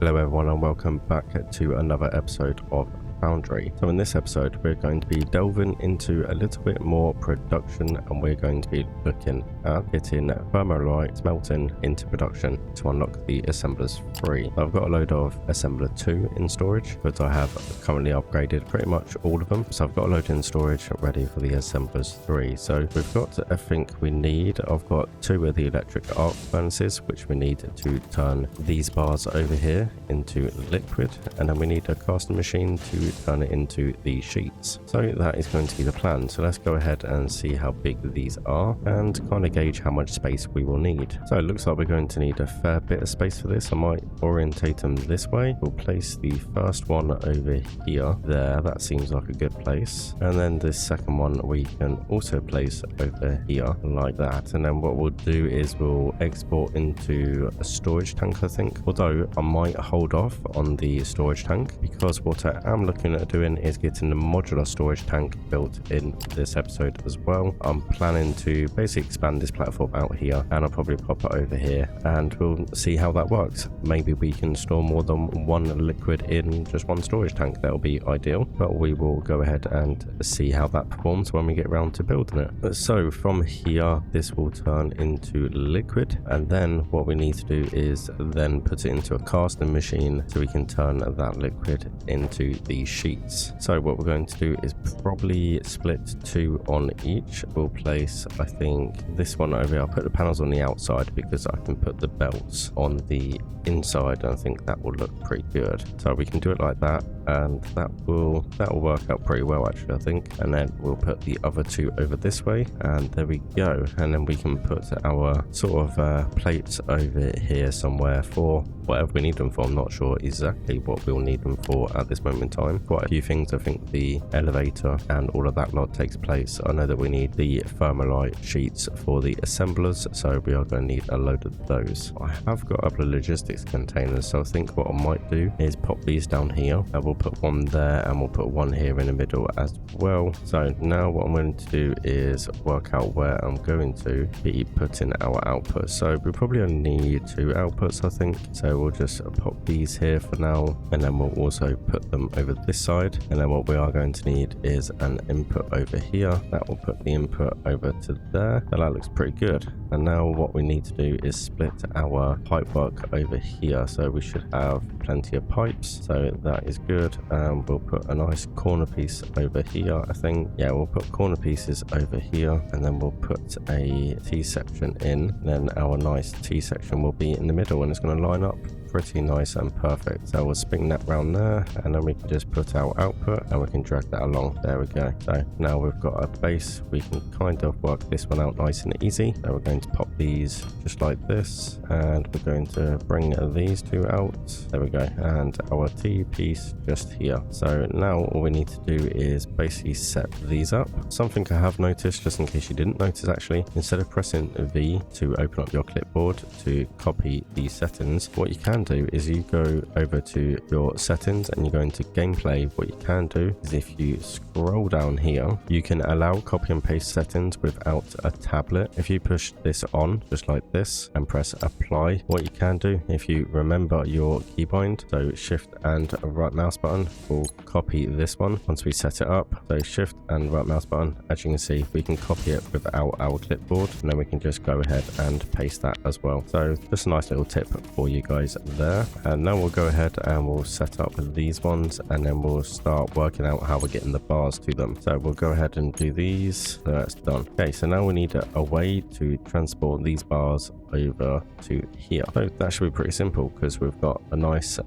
Hello everyone and welcome back to another episode of Foundry. So in this episode we're going to be delving into a little bit more production and we're going to be looking at getting thermalite smelting into production to unlock the assemblers 3. I've got a load of assembler 2 in storage, but I have currently upgraded pretty much all of them. So I've got a load in storage ready for the assemblers 3. So we've got everything we need. I've got 2 of the electric arc furnaces which we need to turn these bars over here into liquid, and then we need a casting machine to turn it into the sheets. So that is going to be the plan. So let's go ahead and see how big these are and kind of gauge how much space we will need. So it looks like we're going to need a fair bit of space for this. I might orientate them this way. We'll place the first one over here. There, that seems like a good place. And then the second one we can also place over here like that. And then what we'll do is we'll export into a storage tank, I think. Although I might hold off on the storage tank because what I am looking at doing is getting the modular storage tank built in this episode as well. I'm planning to basically expand this platform out here, and I'll probably pop it over here and we'll see how that works. Maybe we can store more than one liquid in just one storage tank. That'll be ideal, but we will go ahead and see how that performs when we get around to building it. So from here this will turn into liquid, and then what we need to do is then put it into a casting machine so we can turn that liquid into the sheets. So what we're going to do is probably split 2 on each. We'll place, I think, this one over here. I'll put the panels on the outside because I can put the belts on the inside, and I think that will look pretty good. So we can do it like that, and that will work out pretty well actually, I think. And then we'll put the other 2 over this way, and there we go. And then we can put our sort of plates over here somewhere for whatever we need them for. I'm not sure exactly what we'll need them for at this moment in time. Quite a few things. I think the elevator and all of that lot takes place. I know that we need the thermalite sheets for the assemblers, so we are going to need a load of those. I have got a couple of logistics containers, so I think what I might do is pop these down here, and we'll put one there and we'll put one here in the middle as well. So now what I'm going to do is work out where I'm going to be putting our outputs. So we probably only need 2 outputs, I think. So we'll just pop these here for now, and then we'll also put them over this side. And then what we are going to need is an input over here. That will put the input over to there. So that looks pretty good. And now what we need to do is split our pipe work over here. So we should have plenty of pipes. So that is good. We'll put a nice corner piece over here, I think. Yeah, we'll put corner pieces over here, and then we'll put a T-section in. Then our nice T-section will be in the middle, and it's going to line up pretty nice and perfect. So we'll spin that round there, and then we can just put our output and we can drag that along. There we go. So now we've got a base. We can kind of work this one out nice and easy. So we're going to pop these just like this, and we're going to bring these 2 out. There we go. And our T piece just here. So now all we need to do is basically set these up. Something I have noticed, just in case you didn't notice actually, instead of pressing V to open up your clipboard to copy the settings, what you can do is you go over to your settings and you go into gameplay. What you can do is if you scroll down here, you can allow copy and paste settings without a tablet. If you push this on just like this and press apply, what you can do, if you remember your keybind, so shift and right mouse button will copy this one once we set it up. So shift and right mouse button, as you can see, we can copy it without our clipboard, and then we can just go ahead and paste that as well. So just a nice little tip for you guys there. And now we'll go ahead and we'll set up these ones, and then we'll start working out how we're getting the bars to them. So we'll go ahead and do these. So that's done. Okay, so now we need a way to transport these bars over to here. So that should be pretty simple because we've got a nice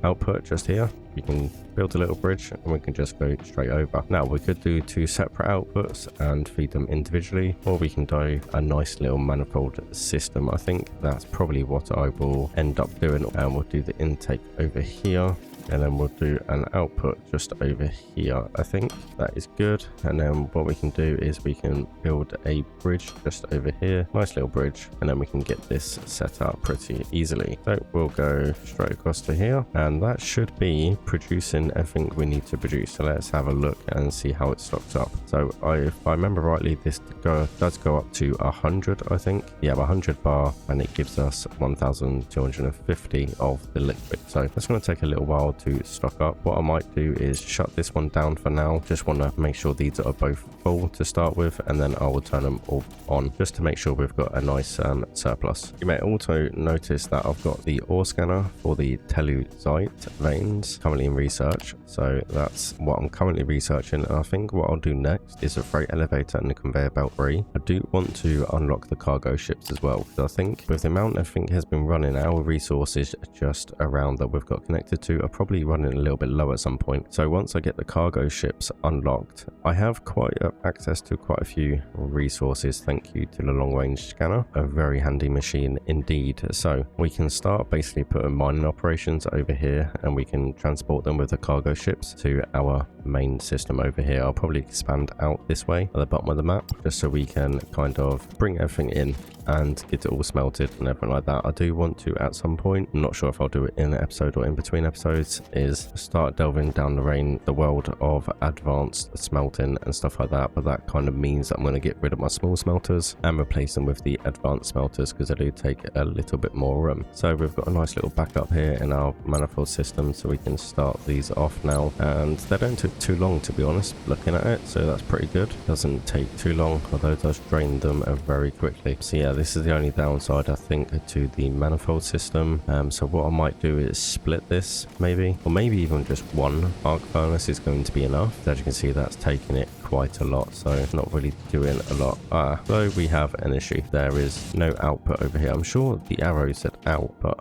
output just here. We can build a little bridge and we can just go straight over. Now we could do 2 separate outputs and feed them individually, or we can do a nice little manifold system. I think that's probably what I will end up doing, and we'll do the intake over here. and then we'll do an output just over here. I think that is good. And then what we can do is we can build a bridge just over here, nice little bridge, and then we can get this set up pretty easily. So we'll go straight across to here, and that should be producing everything we need to produce. So let's have a look and see how it stocks up. So if I remember rightly, this does go up to 100, I think. Yeah, 100 bar, and it gives us 1250 of the liquid. So that's going to take a little while to stock up. What I might do is shut this one down for now. Just want to make sure these are both full to start with, and then I will turn them all on just to make sure we've got a nice surplus. You may also notice that I've got the ore scanner for the tellurite veins currently in research. So that's what I'm currently researching, and I think what I'll do next is a freight elevator and the conveyor belt 3. I do want to unlock the cargo ships as well, because I think with the amount everything has been running, our resources just around that we've got connected to are probably running a little bit low at some point. So once I get the cargo ships unlocked, I have quite access to quite a few resources thank you to the long range scanner. A very handy machine indeed. So we can start basically putting mining operations over here, and we can transport them with the cargo ships to our main system over here. I'll probably expand out this way at the bottom of the map just so we can kind of bring everything in and get it all smelted and everything like that. I do want to at some point, I'm not sure if I'll do it in an episode or in between episodes, is start delving down the world of advanced smelting and stuff like that. But that kind of means that I'm going to get rid of my small smelters and replace them with the advanced smelters, because they do take a little bit more room. So we've got a nice little backup here in our manifold system, so we can start these off now, and they don't take too long to be honest looking at it, so that's pretty good. Doesn't take too long, although it does drain them very quickly. So yeah, this is the only downside I think to the manifold system. So what I might do is split this maybe, or maybe even just one arc furnace is going to be enough. As you can see, that's taking it quite a lot, so not really doing a lot. Though we have an issue, there is no output over here. I'm sure the arrow said out, but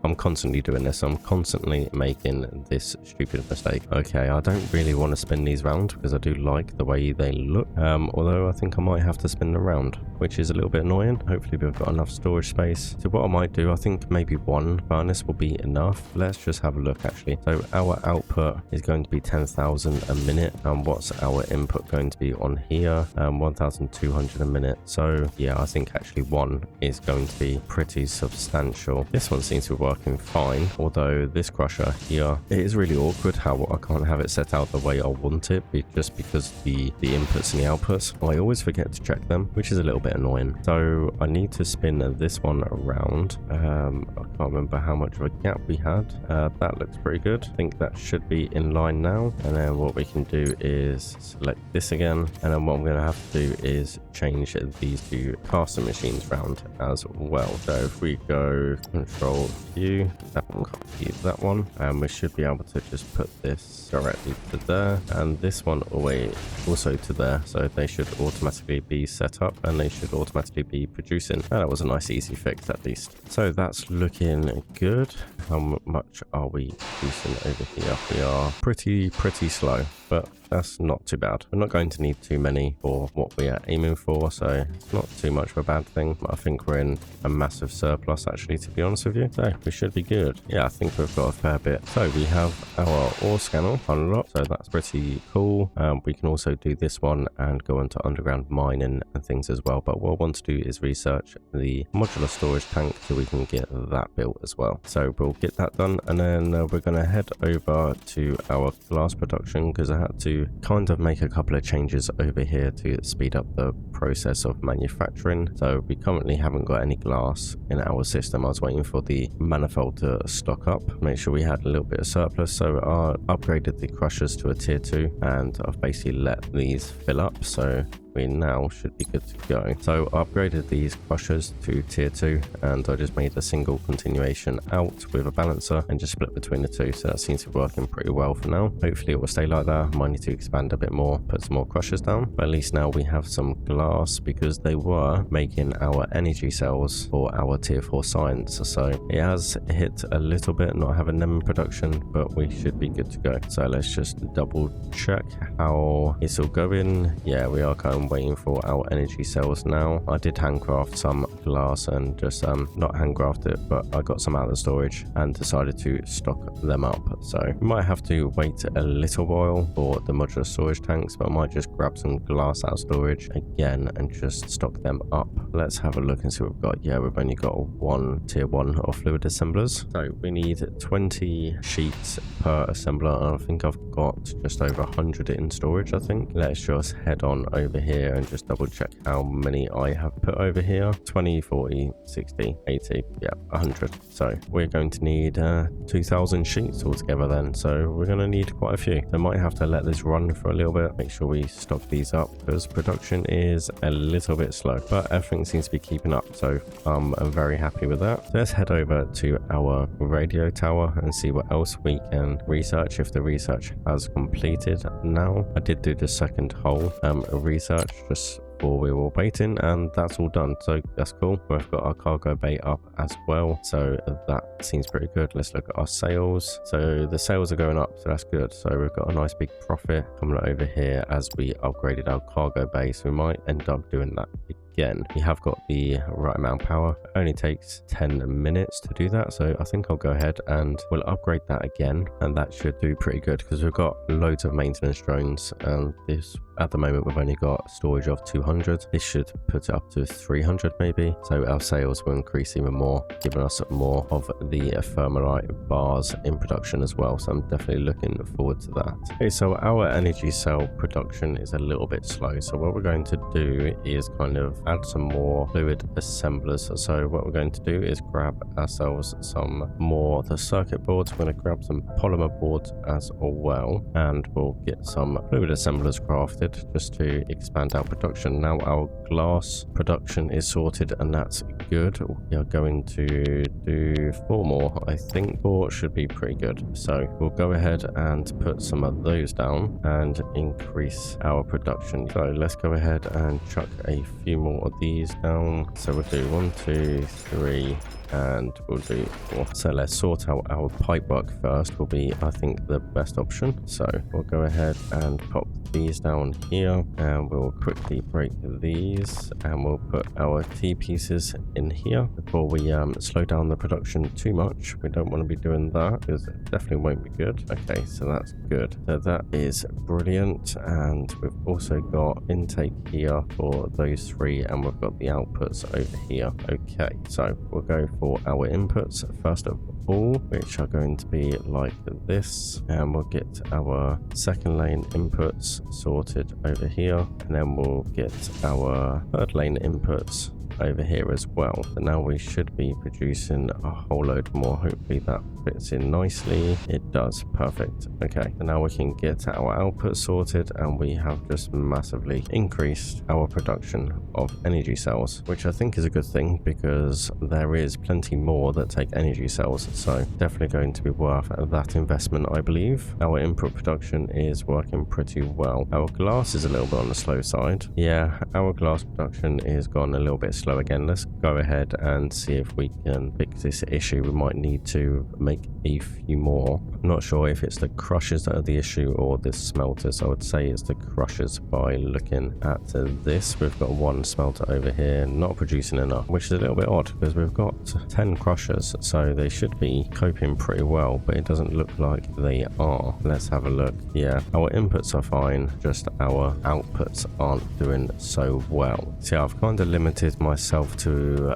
I'm constantly doing this. I'm constantly making this stupid mistake. Okay, I don't really want to spin these round because I do like the way they look, although I think I might have to spin them around, which is a little bit annoying. Hopefully we've got enough storage space. So what I might do, I think maybe one furnace will be enough. Let's just have a look actually. So our output is going to be 10,000 a minute, and what's our input going to be on here? 1,200 a minute. So yeah, I think actually one is going to be pretty substantial. This one seems to be working fine, although this crusher here, it is really awkward how I can't have it set out the way I want it, just because the inputs and the outputs, I always forget to check them, which is a little bit annoying. So I need to spin this one around. I can't remember how much of a gap we had. That looks pretty good. I think that should be in line now. And then what we can do is select this again, and then what I'm going to have to do is change these two caster machines around as well. So if we go control U, that one, copy that one, and we should be able to just put this directly to there, and this one also to there, so they should automatically be set up and they should automatically be producing. And that was a nice easy fix at least. So that's looking good. How much are we producing over here? We are pretty slow, but that's not too bad. We're not going to need too many for what we are aiming for, so it's not too much of a bad thing. I think we're in a massive surplus actually, to be honest with you, so we should be good. Yeah, I think we've got a fair bit. So we have our ore scanner unlocked, so that's pretty cool. We can also do this one and go into underground mining and things as well, but what I want to do is research the modular storage tank so we can get that built as well. So we'll get that done, and then we're going to head over to our glass production, because I had to kind of make a couple of changes over here to speed up the process of manufacturing. So we currently haven't got any glass in our system. I was waiting for the manifold to stock up, make sure we had a little bit of surplus. So I upgraded the crushers to a tier 2, and I've basically let these fill up, so we now should be good to go. So I upgraded these crushers to tier 2, and I just made a single continuation out with a balancer and just split between the two. So that seems to be working pretty well for now. Hopefully it will stay like that. I might need to expand a bit more, put some more crushers down, but at least now we have some glass, because they were making our energy cells for our tier 4 science. So it has hit a little bit not having them in production, but we should be good to go. So let's just double check how it's all going. Yeah, we are going I'm waiting for our energy cells now. I did handcraft some glass and just not handcraft it, but I got some out of the storage and decided to stock them up. So we might have to wait a little while for the modular storage tanks, but I might just grab some glass out of storage again and just stock them up. Let's have a look and see what we've got. Yeah, we've only got one tier 1 of fluid assemblers. So we need 20 sheets per assembler, and I think I've got just over 100 in storage, I think. Let's just head on over here and just double check how many I have put over here. 20, 40, 60, 80, yeah, 100. So we're going to need 2,000 sheets altogether then. So we're going to need quite a few. So I might have to let this run for a little bit, make sure we stock these up because production is a little bit slow, but everything seems to be keeping up. So I'm very happy with that. So let's head over to our radio tower and see what else we can research if the research has completed now. I did do the second hole research just before we were waiting, and that's all done, so that's cool. We've got our cargo bay up as well, so that seems pretty good. Let's look at our sales. So the sales are going up, so that's good. So we've got a nice big profit coming over here as we upgraded our cargo bay, so we might end up doing that again. We have got the right amount of power. It only takes 10 minutes to do that, so I think I'll go ahead and we'll upgrade that again, and that should do pretty good because we've got loads of maintenance drones, and this at the moment we've only got storage of 200. This should put it up to 300 maybe, so our sales will increase even more, giving us more of the thermalite bars in production as well. So I'm definitely looking forward to that. Okay, so our energy cell production is a little bit slow, so what we're going to do is kind of add some more fluid assemblers. So what we're going to do is grab ourselves some more of the circuit boards. We're going to grab some polymer boards as well, and we'll get some fluid assemblers crafted just to expand our production. Now our glass production is sorted, and that's good. We are going to do 4 more. I think 4 should be pretty good, so we'll go ahead and put some of those down and increase our production. So let's go ahead and chuck a few more of these down. So we'll do 1, 2, 3, and we'll do 4. So let's sort out our pipework first, will be I think the best option. So we'll go ahead and pop these down here, and we'll quickly break these, and we'll put our T pieces in here before we slow down the production too much. We don't want to be doing that because it definitely won't be good. Okay, so that's good. So that is brilliant, and we've also got intake here for those 3, and we've got the outputs over here. Okay, so we'll go for our inputs first of all, which are going to be like this, and we'll get our second lane inputs sorted over here, and then we'll get our third lane inputs over here as well. So now we should be producing a whole load more. Hopefully that fits in nicely. It does. Perfect. Okay, so now we can get our output sorted, and we have just massively increased our production of energy cells, which I think is a good thing because there is plenty more that take energy cells, so definitely going to be worth that investment, I believe. Our input production is working pretty well. Our glass is a little bit on the slow side. Yeah, our glass production is gone a little bit slow again. Let's go ahead and see if we can fix this issue. We might need to make a few more. I'm not sure if it's the crushers that are the issue or the smelters. I would say it's the crushers by looking at this. We've got 1 smelter over here not producing enough, which is a little bit odd because we've got 10 crushers, so they should be coping pretty well, but it doesn't look like they are. Let's have a look. Yeah, our inputs are fine, just our outputs aren't doing so well. See, I've kind of limited myself to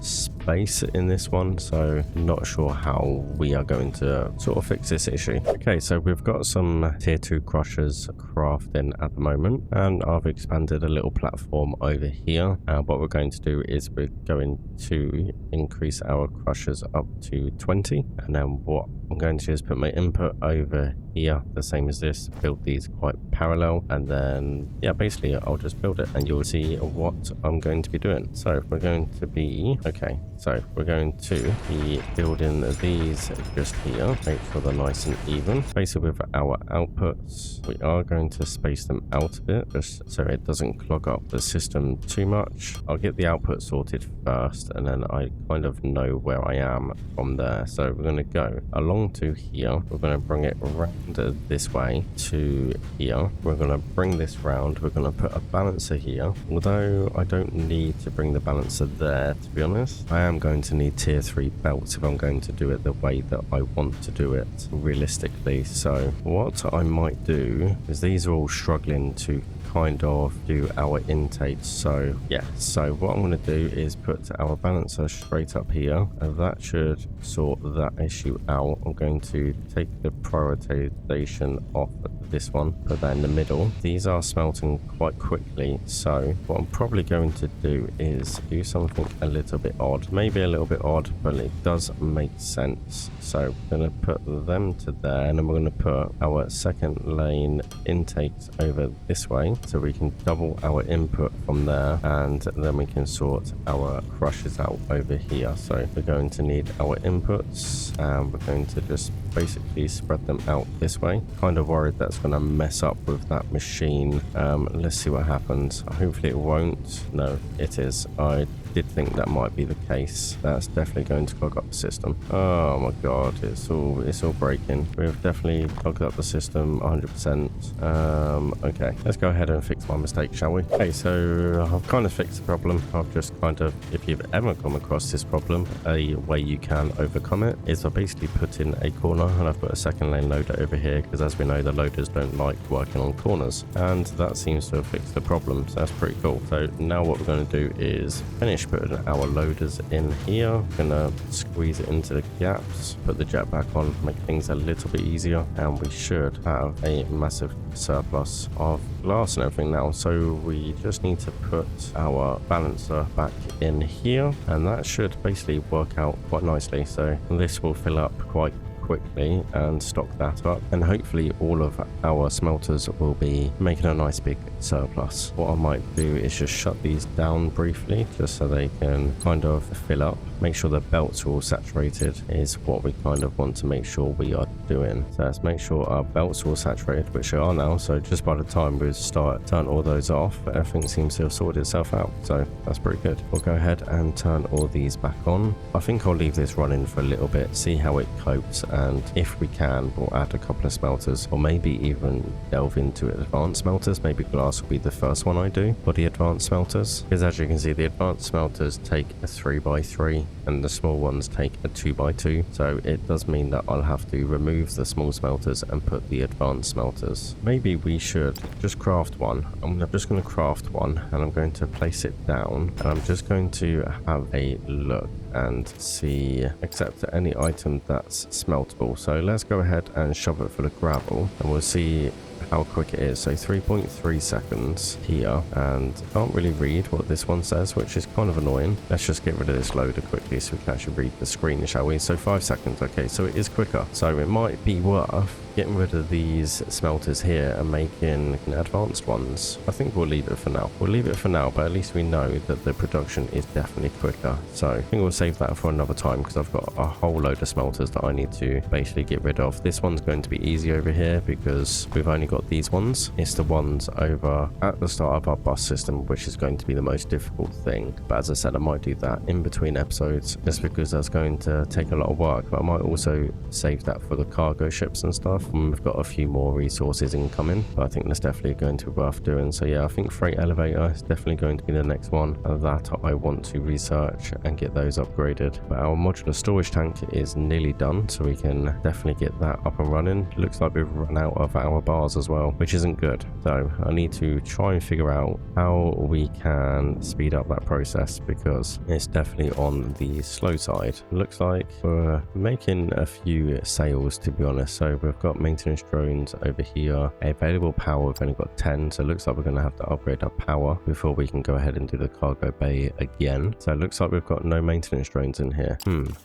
space in this one, so not sure how we are going to sort of fix this issue. Okay, so we've got some tier 2 crushers crafting at the moment, and I've expanded a little platform over here. What we're going to do is we're going to increase our crushers up to 20, and then what I'm going to do is put my input over here, the same as this, build these quite parallel, and then yeah, basically I'll just build it and you'll see what I'm going to be doing. So we're going to be, okay, So we're going to be building these just here, make sure they're nice and even. Basically with our outputs, we are going to space them out a bit, just so it doesn't clog up the system too much. I'll get the output sorted first, and then I kind of know where I am from there. So we're going to go along to here. We're going to bring it around this way to here. We're going to bring this round. We're going to put a balancer here. Although I don't need to bring the balancer there, to be honest. I am going to need tier 3 belts if I'm going to do it the way that I want to do it realistically. So what I might do is, these are all struggling to kind of do our intake. So yeah, so what I'm going to do is put our balancer straight up here, and that should sort that issue out. I'm going to take the prioritization off this one, put that in the middle. These are smelting quite quickly, so what I'm probably going to do is do something a little bit odd, maybe a little bit odd, but it does make sense. So we're going to put them to there, and then we're going to put our second lane intakes over this way, so we can double our input from there, and then we can sort our crushes out over here. So we're going to need our inputs, and we're going to just basically spread them out this way. Kind of worried that's going to mess up with that machine. Let's see what happens. Hopefully it won't. No, it is. I did think that might be the case. That's definitely going to clog up the system. Oh my god, it's all breaking. We've definitely clogged up the system 100%. Okay, let's go ahead and fix my mistake, shall we? Okay, so I've kind of fixed the problem. I've just kind of, if you've ever come across this problem, a way you can overcome it is I basically put in a corner, and I've put a second lane loader over here, because as we know, the loaders don't like working on corners, and that seems to have fixed the problem. So that's pretty cool. So now what we're going to do is finish putting our loaders in here. Gonna squeeze it into the gaps, put the jet back on, make things a little bit easier, and we should have a massive surplus of glass and everything now. So we just need to put our balancer back in here, and that should basically work out quite nicely. So this will fill up quite quickly and stock that up, and hopefully all of our smelters will be making a nice big surplus. What I might do is just shut these down briefly, just so they can kind of fill up. Make sure the belts are all saturated is what we kind of want to make sure we are doing. So let's make sure our belts are all saturated, which they are now. So just by the time we turn all those off, everything seems to have sorted itself out. So that's pretty good. We'll go ahead and turn all these back on. I think I'll leave this running for a little bit, see how it copes, and if we can, we'll add a couple of smelters, or maybe even delve into advanced smelters. Maybe glass will be the first one I do for the advanced smelters, because as you can see, the advanced smelters take a 3x3 and the small ones take a 2x2, so it does mean that I'll have to remove the small smelters and put the advanced smelters. Maybe we should just craft one. I'm just going to craft one, and I'm going to place it down, and I'm just going to have a look and see, accept any item that's smeltable. So let's go ahead and shove it full of gravel, and we'll see how quick it is. So 3.3 seconds here, and can't really read what this one says, which is kind of annoying. Let's just get rid of this loader quickly so we can actually read the screen, shall we? So 5 seconds. Okay, so it is quicker, so it might be worth getting rid of these smelters here and making advanced ones. I think we'll leave it for now. We'll leave it for now, but at least we know that the production is definitely quicker. So I think we'll save that for another time, because I've got a whole load of smelters that I need to basically get rid of. This one's going to be easy over here because we've only got these ones. It's the ones over at the start of our bus system which is going to be the most difficult thing. But as I said, I might do that in between episodes, just because that's going to take a lot of work. But I might also save that for the cargo ships and stuff. We've got a few more resources incoming, but I think that's definitely going to be worth doing. So yeah, I think freight elevator is definitely going to be the next one that I want to research and get those upgraded. But our modular storage tank is nearly done, so we can definitely get that up and running. Looks like we've run out of our bars as well, which isn't good. So I need to try and figure out how we can speed up that process, because it's definitely on the slow side. Looks like we're making a few sales, to be honest. So we've got got maintenance drones over here. Available power, we've only got 10, so it looks like we're going to have to upgrade our power before we can go ahead and do the cargo bay again. So it looks like we've got no maintenance drones in here.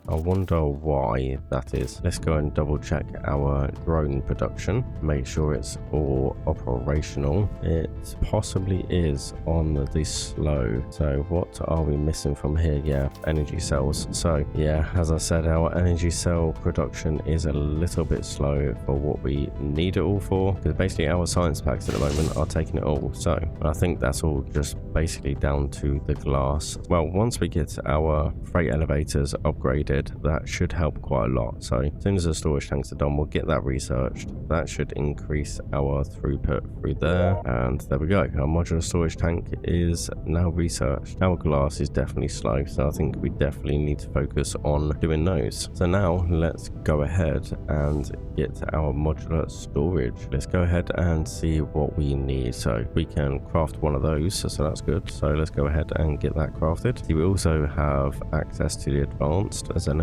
I wonder why that is. Let's go and double check our drone production, make sure it's all operational. It possibly is on the slow. So what are we missing from here? Yeah, energy cells. So yeah, as I said, our energy cell production is a little bit slow for what we need it all for, because basically our science packs at the moment are taking it all. So I think that's all just basically down to the glass. Well, once we get our freight elevators upgraded, that should help quite a lot. So as soon as the storage tanks are done, we'll get that researched. That should increase our throughput through there, and there we go. Our modular storage tank is now researched. Our glass is definitely slow, so I think we definitely need to focus on doing those. So now let's go ahead and get our modular storage. Let's go ahead and see what we need. So we can craft one of those, so that's good. So let's go ahead and get that crafted. See, we also have access to the advanced as an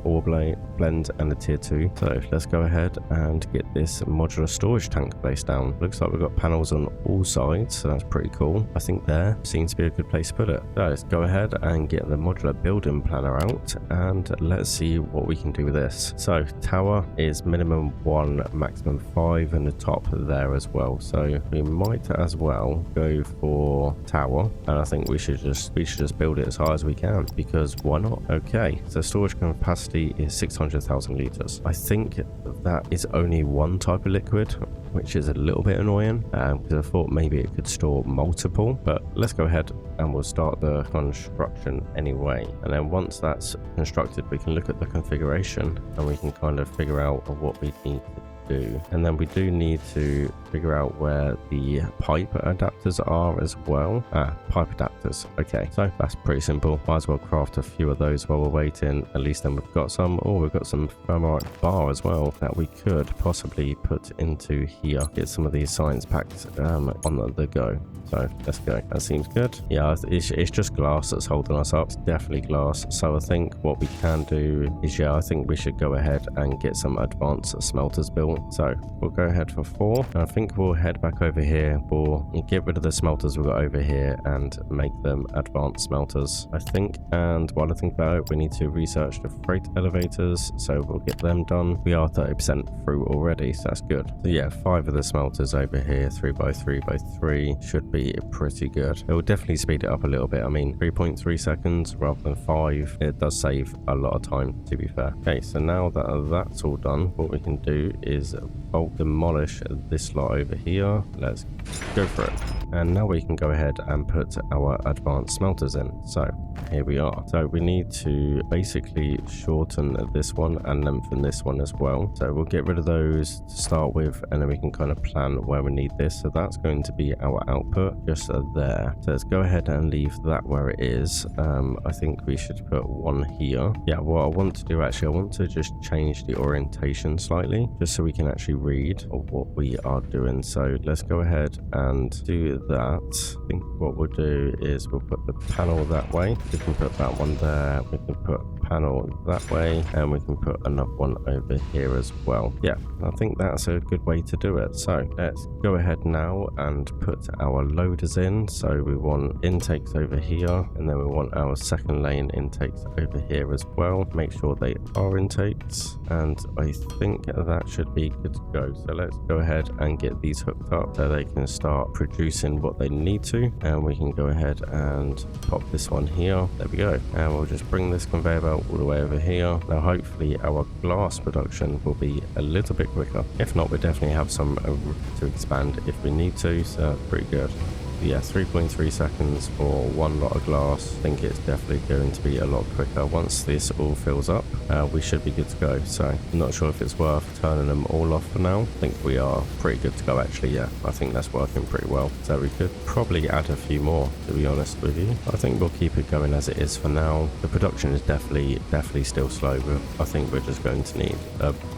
ore blend and a tier 2. So let's go ahead and get this modular storage tank placed down. Looks like we've got panels on all sides, so that's pretty cool. I think there seems to be a good place to put it. So let's go ahead and get the modular building planner out, and let's see what we can do with this. So tower is minimum 1, maximum 5, and the top there as well. So we might as well go for tower, and I think we should just build it as high as we can, because why not? Okay, so storage capacity is 600,000 liters. I think that is only one type of liquid, which is a little bit annoying, because I thought maybe it could store multiple, but let's go ahead and we'll start the construction anyway. And then once that's constructed, we can look at the configuration and we can kind of figure out what we need to do. And then we do need to figure out where the pipe adapters are as well. Pipe adapters. Okay, so that's pretty simple. Might as well craft a few of those while we're waiting. At least then we've got some. Oh, we've got some thermite bar as well that we could possibly put into here. Get some of these science packs on the go. So let's go. That seems good. Yeah, it's just glass that's holding us up. It's definitely glass. So I think what we can do is, yeah, I think we should go ahead and get some advanced smelters built. So we'll go ahead for 4. And I think we'll head back over here. We'll get rid of the smelters we've got over here and make them advanced smelters, I think. And while I think about it, we need to research the freight elevators. So we'll get them done. We are 30% through already, so that's good. So yeah, 5 of the smelters over here, 3x3x3 should be pretty good. It will definitely speed it up a little bit. I mean, 3.3 seconds rather than 5. It does save a lot of time, to be fair. Okay, so now that that's all done, what we can do is bulk demolish this lot over here. Let's go for it. And now we can go ahead and put our advanced smelters in. So here we are. So we need to basically shorten this one and lengthen this one as well. So we'll get rid of those to start with, and then we can kind of plan where we need this. So that's going to be our output just there. So let's go ahead and leave that where it is. I think we should put one here. Yeah, what I want to do actually, I want to just change the orientation slightly, just so we can actually read what we are doing. So let's go ahead and do that. I think what we'll do is we'll put the panel that way. We can put that one there. We can put panel that way, and we can put another one over here as well. Yeah, I think that's a good way to do it. So let's go ahead now and put our loaders in. So we want intakes over here, and then we want our second lane intakes over here as well. Make sure they are intakes, and I think that should be good to go. So let's go ahead and get these hooked up so they can start producing what they need to, and we can go ahead and pop this one here. There we go, and we'll just bring this conveyor belt all the way over here. Now hopefully our glass production will be a little bit quicker. If not, we definitely have some room to expand if we need to, so that's pretty good. Yeah, 3.3 seconds for one lot of glass. I think it's definitely going to be a lot quicker. Once this all fills up, we should be good to go. So I'm not sure if it's worth turning them all off for now. I think we are pretty good to go actually. Yeah, I think that's working pretty well. So we could probably add a few more, to be honest with you. I think we'll keep it going as it is for now. The production is definitely still slow, but I think we're just going to need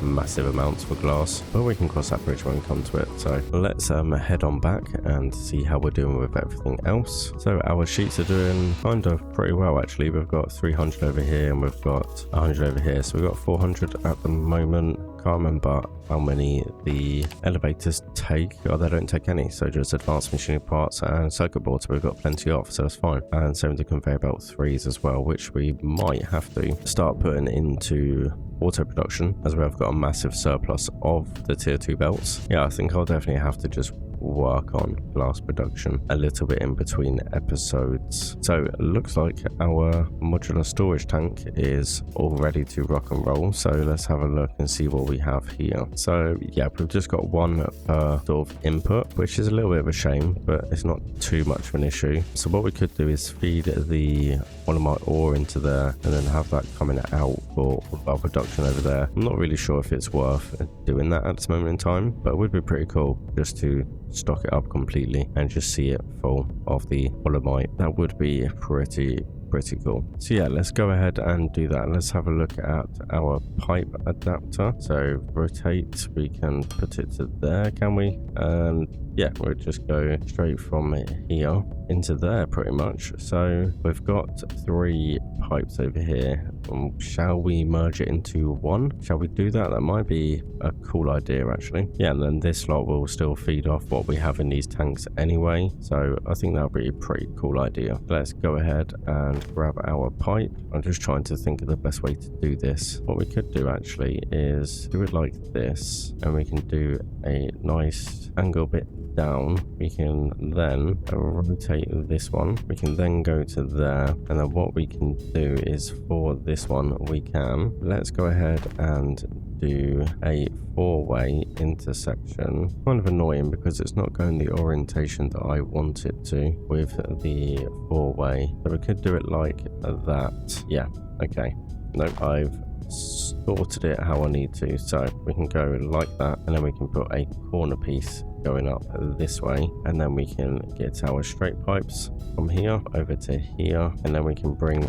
massive amounts for glass. But we can cross that bridge when we come to it. So let's head on back and see how we're doing with everything else. So our sheets are doing kind of pretty well actually. We've got 300 over here and we've got 100 over here, so we've got 400 at the moment. can't remember how many the elevators take. Oh, they don't take any, so just advanced machinery parts and circuit boards we've got plenty of, so that's fine. And same with the conveyor belt 3s as well, which we might have to start putting into auto production, as we have got a massive surplus of the tier 2 belts. Yeah, I think I'll definitely have to just work on glass production a little bit in between episodes. So it looks like our modular storage tank is all ready to rock and roll, so let's have a look and see what we have here. So yeah, we've just got one per sort of input, which is a little bit of a shame, but it's not too much of an issue. So what we could do is feed the Dolomite ore into there and then have that coming out for all of our production over there. I'm not really sure if it's worth doing that at this moment in time, but it would be pretty cool just to stock it up completely and just see it full of the Dolomite. That would be pretty cool. So yeah, let's go ahead and do that. Let's have a look at our pipe adapter. So rotate, we can put it to there, can we? And yeah, we'll just go straight from here into there pretty much. So we've got 3 pipes over here. Shall we merge it into one? Shall we do that? That might be a cool idea actually. Yeah, and then this lot will still feed off what we have in these tanks anyway. So I think that'll be a pretty cool idea. Let's go ahead and grab our pipe. I'm just trying to think of the best way to do this. What we could do actually is do it like this, and we can do a nice angle bit down. We can then rotate this one. We can then go to there, and then what we can do is for this one let's go ahead and do a 4-way intersection. Kind of annoying because it's not going the orientation that I want it to with the 4-way. So we could do it like that. Yeah, okay. Nope, I've sorted it how I need to. So we can go like that, and then we can put a corner piece going up this way, and then we can get our straight pipes from here over to here, and then we can bring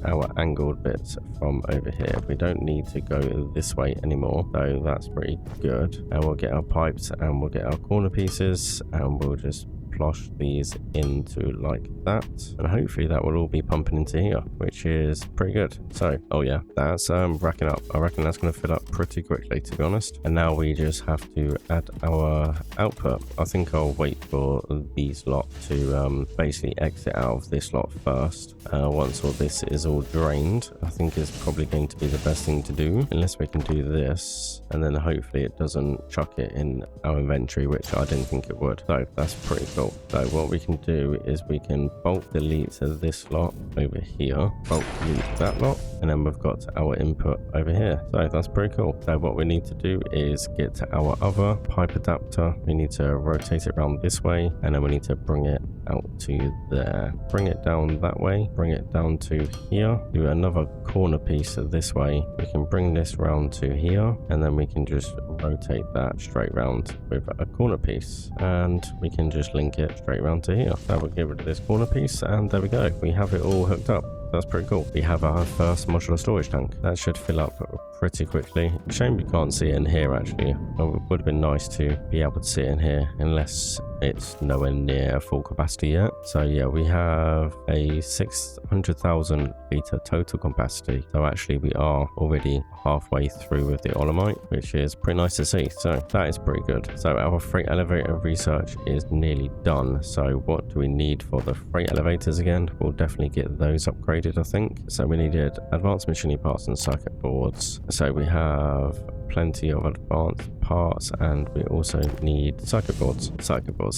our angled bits from over here. We don't need to go this way anymore, so that's pretty good. And we'll get our pipes and we'll get our corner pieces, and we'll just flush these into like that, and hopefully that will all be pumping into here, which is pretty good. So oh yeah, that's racking up. I reckon that's going to fill up pretty quickly, to be honest. And now we just have to add our output. I think I'll wait for these lot to basically exit out of this lot first. Once all this is all drained, I think it's probably going to be the best thing to do, unless we can do this and then hopefully it doesn't chuck it in our inventory, which I didn't think it would. So that's pretty cool. So what we can do is we can bulk delete this lot over here, bulk delete that lot, and then we've got our input over here. So that's pretty cool. So what we need to do is get to our other pipe adapter. We need to rotate it around this way, and then we need to bring it out to there. Bring it down that way, bring it down to here, do another corner piece this way. We can bring this round to here, and then we can just rotate that straight round with a corner piece, and we can just link it straight round to here. So we'll get rid of this corner piece, and there we go. We have it all hooked up. That's pretty cool. We have our first modular storage tank. That should fill up pretty quickly. Shame we can't see it in here actually. It would have been nice to be able to see it in here, unless it's nowhere near full capacity yet. So yeah, we have a 600,000 litre total capacity. So actually we are already halfway through with the Dolomite, which is pretty nice to see. So that is pretty good. So our freight elevator research is nearly done. So what do we need for the freight elevators again? We'll definitely get those upgraded, I think. So we needed advanced machinery parts and circuit boards. So we have plenty of advanced parts, and we also need circuit boards.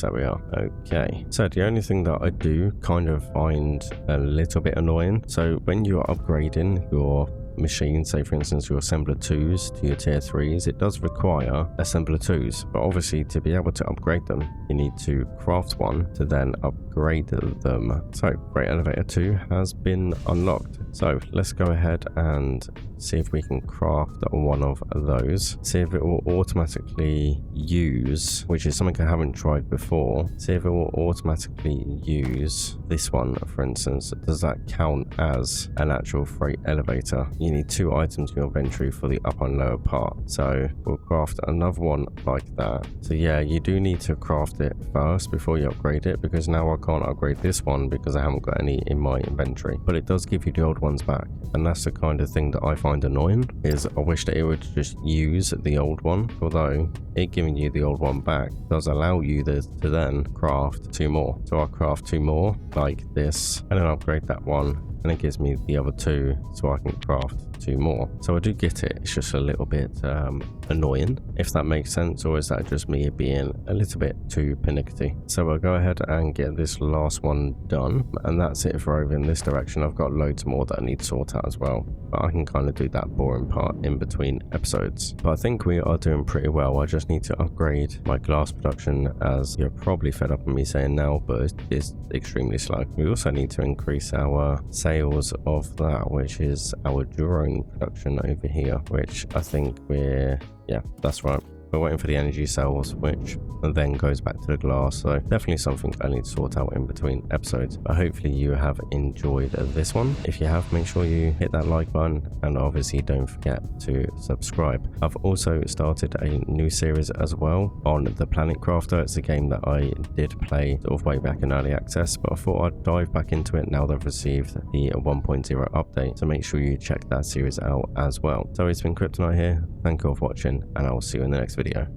There we are. Okay, so the only thing that I do kind of find a little bit annoying, so when you're upgrading your machine, say for instance your assembler 2s to your tier 3s, it does require assembler 2s, but obviously to be able to upgrade them you need to craft one to then upgrade them. So freight elevator 2 has been unlocked, so let's go ahead and see if we can craft one of those, see if it will automatically use, which is something I haven't tried before, see if it will automatically use this one. For instance, does that count as an actual freight elevator? You need 2 items in your inventory for the upper and lower part, so we'll craft another one like that. So yeah, you do need to craft it first before you upgrade it, because now I can't upgrade this one because I haven't got any in my inventory, but it does give you the old ones back. And that's the kind of thing that I find annoying, is I wish that it would just use the old one, although it giving you the old one back does allow you to then craft 2 more. So I'll craft 2 more like this, and then upgrade that one, and it gives me the other 2 so I can craft 2 more. So I do get it, it's just a little bit annoying, if that makes sense, or is that just me being a little bit too pernickety? So we'll go ahead and get this last one done, and that's it for over in this direction. I've got loads more that I need to sort out as well, but I can kind of do that boring part in between episodes. But I think we are doing pretty well. I just need to upgrade my glass production, as you're probably fed up with me saying now, but it's extremely slow. We also need to increase our sales of that, which is our drone production over here, which I think yeah, that's right. We're waiting for the energy cells, which then goes back to the glass. So definitely something I need to sort out in between episodes. But hopefully you have enjoyed this one. If you have, make sure you hit that like button, and obviously don't forget to subscribe. I've also started a new series as well on the Planet Crafter. It's a game that I did play sort of way back in early access, but I thought I'd dive back into it now they've received the 1.0 update. So make sure you check that series out as well. So it's been Kryptonite here. Thank you all for watching, and I will see you in the next video.